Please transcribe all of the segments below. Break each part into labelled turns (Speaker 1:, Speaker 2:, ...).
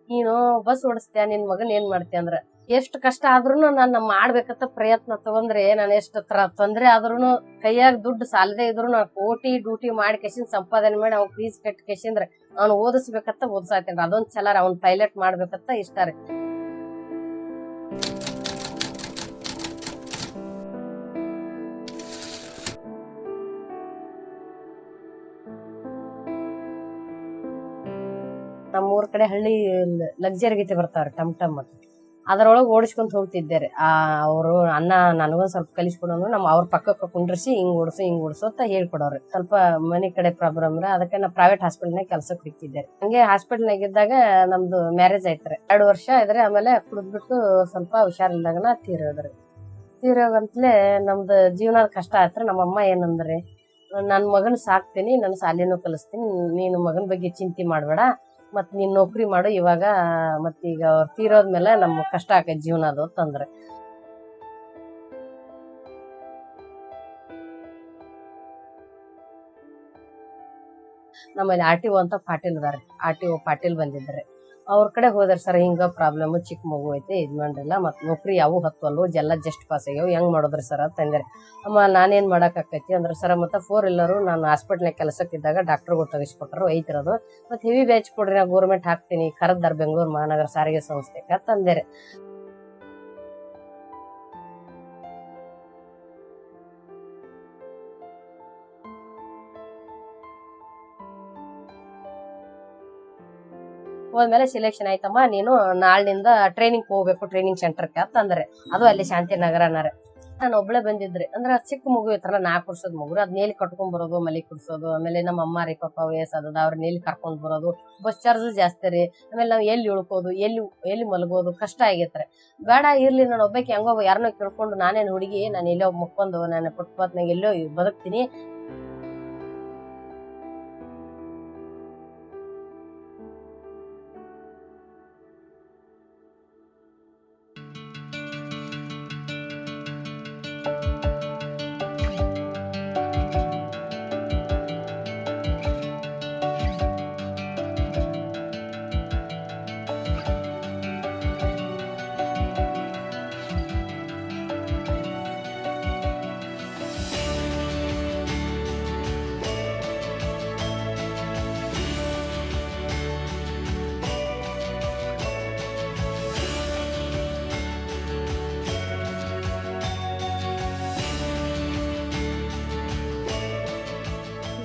Speaker 1: ನೀನು ಬಸ್ ಓಡಿಸ್ತೀಯ, ನಿನ್ ಮಗನ್ ಏನ್ ಮಾಡ್ತೀಯ ಅಂದ್ರ ಎಷ್ಟ್ ಕಷ್ಟ ಆದ್ರೂನು ನಾನು ಮಾಡ್ಬೇಕಂತ ಪ್ರಯತ್ನ ತಗೊಂಡ್ರೆ ನಾನು ಎಷ್ಟು ತೊಂದ್ರೆ ಆದ್ರೂನು ಕೈಯಾಗ ದುಡ್ಡು ಸಾಲದೇ ಇದ್ರು ನಾನು ಕೋಟಿ ಡ್ಯೂಟಿ ಮಾಡಿ ಕೆಸಿಂದ ಸಂಪಾದನೆ ಮಾಡಿ ಅವ್ನ ಫೀಸ್ ಕಟ್ಟಿ ಕೆಸಿಂದ್ರೆ ಅವ್ನು ಓದಿಸ್ಬೇಕಂತ ಓದಿಸಾತೇನ್ರಿ. ಅದೊಂದ್ ಛಲ ಅವ್ನ್ ಪೈಲಟ್ ಮಾಡ್ಬೇಕಂತ ಇಷ್ಟ ರೀ. ನಮ್ಮೂರ್ ಕಡೆ ಹಳ್ಳಿ ಲಕ್ಸರಿ ಗೀತೆ ಬರ್ತಾವ್ರಿ, ಟಮ್ ಟಮ್ ಅಂತ ಅದ್ರೊಳಗೆ ಓಡಿಸ್ಕೊಂತ ಹೋಗ್ತಿದ್ದೆ ರೀ. ಅವರು ಅಣ್ಣ ನನಗೊಂದ್ ಸ್ವಲ್ಪ ಕಲಿಸ್ಕೊಡೋನು, ಅವ್ರ ಪಕ್ಕಕ್ಕೆ ಕುಂಡ್ರಿಸಿ ಹಿಂಗ್ ಓಡಿಸು ಅಂತ ಹೇಳ್ಕೊಡೋರು. ಸ್ವಲ್ಪ ಮನೆ ಕಡೆ ಪ್ರಾಬ್ಲಮ್ ರೀ, ಅದಕ್ಕೆ ನಾ ಪ್ರೈವೇಟ್ ಹಾಸ್ಪಿಟಲ್ನಾಗ ಕೆಲ್ಸಕ್ಕೆ ಹೋಗ್ತಿದ್ದೆ. ಹಂಗೆ ಹಾಸ್ಪಿಟಲ್ನಾಗ ಇದ್ದಾಗ ನಮ್ದು ಮ್ಯಾರೇಜ್ ಆಯ್ತ್ರಿ. 2 ವರ್ಷ ಇದ್ರೆ ಆಮೇಲೆ ಕುಡಿದ್ಬಿಟ್ಟು ಸ್ವಲ್ಪ ಹುಷಾರಿಲ್ದಾಗನ ತೀರೋಗಂತ್ಲೆ ನಮ್ದು ಜೀವನದ ಕಷ್ಟ ಆಯ್ತ್ರಿ. ನಮ್ಮಮ್ಮ ಏನಂದ್ರಿ, ನನ್ ಮಗನ್ ಸಾಕ್ತೀನಿ, ನನ್ ಶಾಲೆನೂ ಕಲಿಸ್ತೀನಿ, ನೀನು ಮಗನ ಬಗ್ಗೆ ಚಿಂತೆ ಮಾಡ್ಬೇಡ, ಮತ್ ನೀನ್ ನೌಕರಿ ಮಾಡು ಇವಾಗ, ಮತ್ತೀಗ ಅವ್ರು ತೀರೋದ್ಮೇಲೆ ನಮ್ ಕಷ್ಟ ಆಕೈತಿ ಜೀವನ ಅದು ಅಂತಂದ್ರೆ. ನಮ್ಮಲ್ಲಿ RTO ಅಂತ ಪಾಟೀಲ್ ಅದಾರ, RTO ಪಾಟೀಲ್ ಬಂದಿದ್ರಿ. ಅವ್ರ ಕಡೆ ಹೋದ್ರಿ, ಸರ್ ಹಿಂಗ ಪ್ರಾಬ್ಲಮ್, ಚಿಕ್ಕ ಮಗು ಐತೆ, ಇದ್ ಮಾಡ್ರಿಲ್ಲ, ಮತ್ ನೌಕರಿ ಯಾವ ಹತ್ತಲ್ವು, ಎಲ್ಲ ಜಸ್ಟ್ ಪಾಸ್ ಆಗ್ಯಾವ, ಹೆಂಗ್ ಮಾಡೋದ್ರಿ ಸರ್ ಅಂತಂದ್ರಿ. ಅಮ್ಮ ನಾನೇನ್ ಮಾಡಕ್ ಆಕೈತಿ ಅಂದ್ರೆ, ಸರ್ ಮತ್ತೆ 4 ಇಲ್ಲರು ನಾನು ಹಾಸ್ಪಿಟ್ಲ್ನಾಗ ಕೆಲಸಕ್ಕಿದ್ದಾಗ ಡಾಕ್ಟರ್ಗಳು ತೆಗಿಸ್ಕೊಟ್ರು, ಐತಿರೋದು ಮತ್ತೆ ಹೆವಿ ಬ್ಯಾಚ್ ಕೊಡ್ರಿ, ನಾ ಗೋರ್ಮೆಂಟ್ ಹಾಕ್ತೀನಿ, ಕರದ್ದಾರ ಬೆಂಗಳೂರು ಮಹಾನಗರ ಸಾರಿಗೆ ಸಂಸ್ಥೆ ಅಂತಂದೇರಿ. ಹೋದ್ಮೇಲೆ ಸೆಲೆಕ್ಷನ್ ಆಯ್ತಮ್ಮ, ನೀನು ನಾಳಿನಿಂದ ಟ್ರೈನಿಂಗ್ ಹೋಗ್ಬೇಕು, ಟ್ರೈನಿಂಗ್ ಸೆಂಟರ್ಗೆ ಅಂತಂದ್ರೆ. ಅದು ಅಲ್ಲಿ ಶಾಂತಿನಗರನಾರ. ನಾನು ಒಬ್ಳೆ ಬಂದಿದ್ರಿ, ಅಂದ್ರೆ ಚಿಕ್ಕ ಮಗು ಇತ್ತಲ್ಲ, 4 ವರ್ಷದ ಮಗು, ಅದ್ ನೇಲಿ ಕಟ್ಕೊಂಡ್ ಬರೋದು, ಮಲಿ ಕುಡ್ಸೋದು, ಆಮೇಲೆ ನಮ್ಮ ಅಮ್ಮ ರೀ ಪಾಪ ವಯಸ್ಸಾದ, ಅವ್ರ ನೇಲಿ ಕರ್ಕೊಂಡ್ ಬರೋದು, ಬಸ್ ಚಾರ್ಜ್ ಜಾಸ್ತಿ ರೀ, ಆಮೇಲೆ ನಾವ್ ಎಲ್ಲಿ ಉಳ್ಕೋದು, ಎಲ್ಲಿ ಮಲಗೋದು ಕಷ್ಟ ಆಗೈತ್ರಿ. ಬೇಡ ಇರ್ಲಿ, ನಾನು ಒಬ್ಬಾಕಿ ಹೆಂಗೋ ಯಾರನ್ನೋ ಕೇಳ್ಕೊಂಡು, ನಾನೇನ್ ಹುಡುಗಿ, ನಾನು ಎಲ್ಲೋ ಮುಕ್ಕೊಂಡು ನಾನು ಫುಟ್ಪಾತ್ನಾಗ ಎಲ್ಲೋ ಬದುಕ್ತೀನಿ.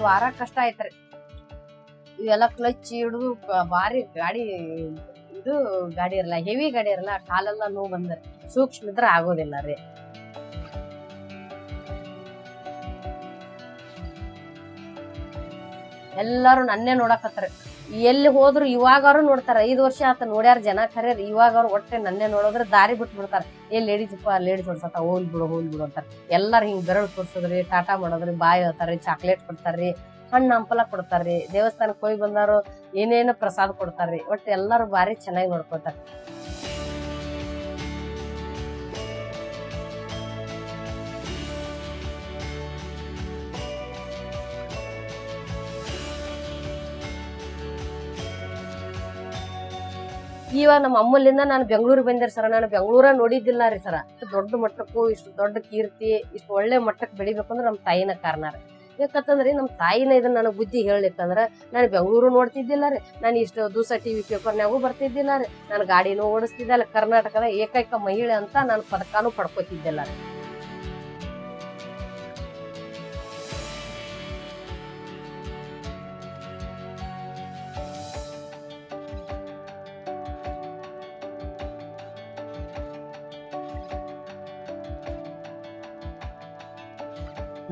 Speaker 1: ವಾರ ಕಷ್ಟ ಆಯ್ತ್ರಿ. ಇವೆಲ್ಲ ಕ್ಲಚ್ ಹಿಡಿದು ಭಾರಿ ಗಾಡಿ, ಇದು ಗಾಡಿ ಇರಲ್ಲ, ಹೆವಿ ಗಾಡಿ ಇರಲ್ಲ, ಕಾಲೆಲ್ಲ ನೋವು ಬಂದ್ರೆ ಸೂಕ್ಷ್ಮ ಇದ್ರೆ ಆಗೋದಿಲ್ಲ ರೀ. ಎಲ್ಲಾರು ನನ್ನೇ ನೋಡಕತ್ತಾರ, ಎಲ್ಲಿ ಹೋದ್ರು ಇವಾಗಾರು ನೋಡ್ತಾರ. 5 ವರ್ಷ ಆತ ನೋಡ್ಯಾರ ಜನ, ಖರೆ ಇವಾಗಾರು ಒಟ್ಟೆ ನನ್ನೇ ನೋಡೋದ್ರೆ ದಾರಿ ಬಿಟ್ಟು ಬಿಡ್ತಾರ. ಲೇಡೀಸ್ ಹೊಡ್ಸತ್ತ, ಹೋಲ್ ಬಿಡು ಅಂತಾರ. ಎಲ್ಲಾರು ಹಿಂಗ್ ಬೆರಳು ತೋರ್ಸೋದ್ರಿ, ಟಾಟಾ ಮಾಡೋದ್ರಿ, ಬಾಯ್ ಹೇಳ್ತಾರ್ರಿ, ಚಾಕ್ಲೇಟ್ ಕೊಡ್ತಾರ್ರಿ, ಹಣ್ಣು ಹಂಪಲ ಕೊಡ್ತಾರ್ರಿ, ದೇವಸ್ಥಾನಕ್ಕೆ ಹೋಗಿ ಬಂದಾರು ಏನೇನು ಪ್ರಸಾದ ಕೊಡ್ತಾರ್ರಿ. ಒಟ್ಟು ಎಲ್ಲಾರು ಬಾರಿ ಚೆನ್ನಾಗಿ ನೋಡ್ಕೊತಾರ. ಇವಾಗ ನಮ್ಮ ಅಮ್ಮಲಿಂದ ನಾನು ಬೆಂಗಳೂರಿಗೆ ಬಂದಿರಿ ಸರ. ನಾನು ಬೆಂಗಳೂರ ನೋಡಿದ್ದಿಲ್ಲ ರೀ ಸರ. ದೊಡ್ಡ ಮಟ್ಟಕ್ಕೂ ಇಷ್ಟು ದೊಡ್ಡ ಕೀರ್ತಿ, ಇಷ್ಟು ಒಳ್ಳೆ ಮಟ್ಟಕ್ಕೆ ಬೆಳಿಬೇಕಂದ್ರೆ ನಮ್ಮ ತಾಯಿನ ಕಾರಣ ರೀ. ಯಾಕಂತಂದ್ರಿ ನಮ್ಮ ತಾಯಿನ ಇದನ್ನ ನನಗೆ ಬುದ್ಧಿ ಹೇಳಿತ್ತಂದ್ರೆ ನಾನು ಬೆಂಗಳೂರು ನೋಡ್ತಿದ್ದಿಲ್ಲ ರೀ, ನಾನು ಇಷ್ಟು ದಿವಸ TV ಪೇಪರ್ನಾಗೂ ಬರ್ತಿದ್ದಿಲ್ಲ ರೀ, ನಾನು ಗಾಡಿನೂ ಓಡಿಸ್ತಿದ್ದಿಲ್ಲ, ಕರ್ನಾಟಕದ ಏಕೈಕ ಮಹಿಳೆ ಅಂತ ನಾನು ಪದಕನೂ ಪಡ್ಕೋತಿದ್ದಿಲ್ಲ ರೀ.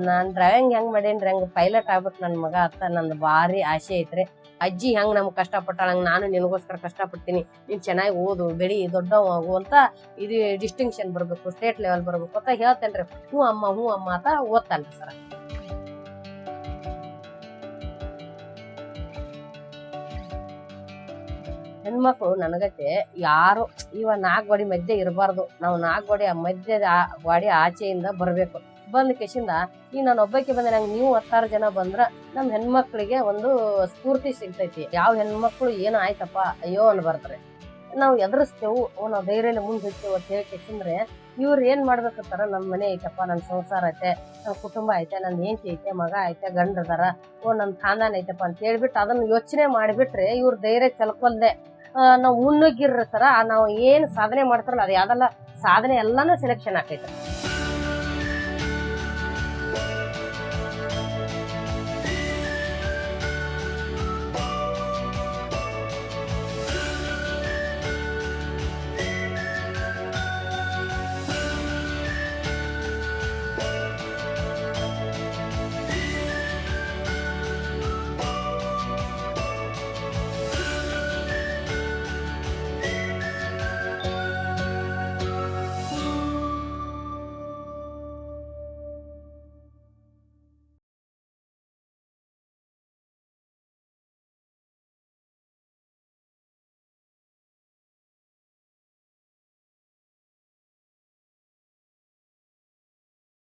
Speaker 1: ನಾನ್ ಡ್ರೈವಿಂಗ್ ಹೆಂಗ್ ಮಾಡೇನ್ರಿ, ಹಂಗ ಪೈಲಟ್ ಆಗ್ಬೇಕು ನನ್ ಮಗ ಅಂತ ನಂದು ಭಾರಿ ಆಸೆ ಐತ್ರಿ. ಅಜ್ಜಿ ಹೆಂಗ್ ನಮ್ಗ್ ಕಷ್ಟಪಟ್ಟಾಳ ಹಂಗ ನಾನು ನಿನಗೋಸ್ಕರ ಕಷ್ಟಪಡ್ತೀನಿ, ನೀನ್ ಚೆನ್ನಾಗಿ ಓದು, ಬೆಳಿ, ದೊಡ್ಡವಾಗು ಅಂತ, ಇದು ಡಿಸ್ಟಿಂಕ್ಷನ್ ಬರ್ಬೇಕು, ಸ್ಟೇಟ್ ಲೆವೆಲ್ ಬರ್ಬೇಕು ಅಂತ ಹೇಳ್ತೇನ್ರಿ. ಹ್ಞೂ ಅಮ್ಮ ಅಂತ ಓದ್ತಾನ್ರಿ ಸರ. ಹೆಣ್ಮಕ್ಳು ನನಗತ್ತೆ ಯಾರು ಇವ 4 ಗೋಡೆ ಮಧ್ಯೆ ಇರಬಾರ್ದು. ನಾವು 4 ಗೋಡೆ ಮಧ್ಯದ ಗೋಡೆ ಆಚೆಯಿಂದ ಬರ್ಬೇಕು. ಬಂದ ಕೆಸಿಂದ ಈಗ ನಾನು ಒಬ್ಬಕ್ಕೆ ಬಂದ್ರೆ ನಂಗೆ ನೀವು 10 ಜನ ಬಂದ್ರ ನಮ್ ಹೆಣ್ಮಕ್ಳಿಗೆ ಒಂದು ಸ್ಫೂರ್ತಿ ಸಿಗ್ತೈತಿ. ಯಾವ ಹೆಣ್ಮಕ್ಳು ಏನೋ ಆಯ್ತಪ್ಪ ಅಯ್ಯೋ ಅನ್ಬಾರ್ದ್ರಿ. ನಾವು ಎದುರಿಸ್ತೇವು, ನಾವು ಧೈರ್ಯದಲ್ಲಿ ಮುಂದೆ ಹೋಗ್ತೇವೆ ಅಂತ ಹೇಳ್ಕೇಸಂದ್ರೆ ಇವ್ರು ಏನ್ ಮಾಡ್ಬೇಕಂತಾರ, ನನ್ ಮನೆ ಐತಪ್ಪ, ನನ್ ಸಂಸಾರ ಐತೆ, ನನ್ ಕುಟುಂಬ ಐತೆ, ನನ್ ಹೆಂಡತಿ ಐತೆ, ಮಗ ಐತೆ, ಗಂಡದಾರ, ನನ್ ಖಾನದಾನ ಐತಪ್ಪ ಅಂತ ಹೇಳ್ಬಿಟ್ಟು ಅದನ್ನ ಯೋಚನೆ ಮಾಡಿಬಿಟ್ರೆ ಇವ್ರ ಧೈರ್ಯ ಚಲ್ಕೊಲ್ದೆ ನಾವು ಮುನ್ನುಗ್ಗಿರ್ರ ಸರ ನಾವು ಏನ್ ಸಾಧನೆ ಮಾಡ್ತಾರಲ್ಲ ಅದು ಯಾವ್ದಲ್ಲ ಸಾಧನೆ ಎಲ್ಲಾನು ಸೆಲೆಕ್ಷನ್ ಆಕೈತೆ.